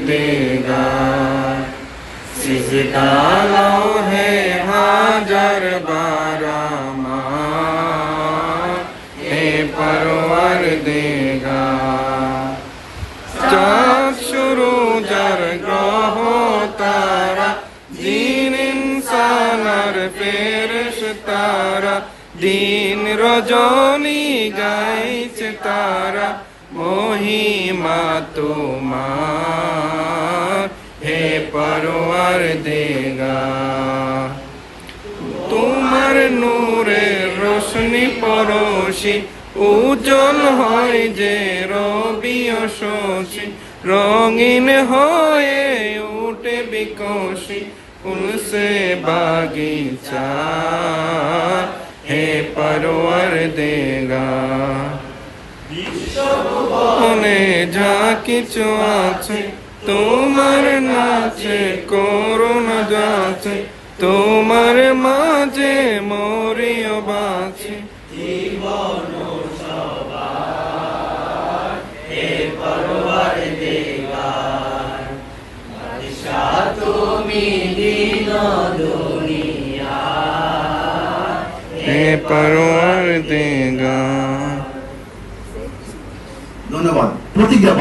देगा सिजदा लौहे हाजर बारामा हे परवर देगा चाँद शुरू जर ग्रह तारा दिन इंसानर फेरेश्तारा दिन रजनी गाइছে तारा महिमा तुम्हार हे परवर देगा तुम्हार नूरे रोशनी परोशी उज्जवल হয় যে রবি শশী রঙিন হয়ে উঠে বিকশী ফুল সে বাগিচা হে परवर देगा বিশ্বভুবনে যা কিছু আছে তোমার নাচে করুণা যাচ্ছে তোমার মাঝে মরিও বাঁচে জীবন সবার হে परवर देगा বাদশা তুমি দিন দুনিয়া হে परवर देगा। ধন্যবাদ। প্রতিজ্ঞা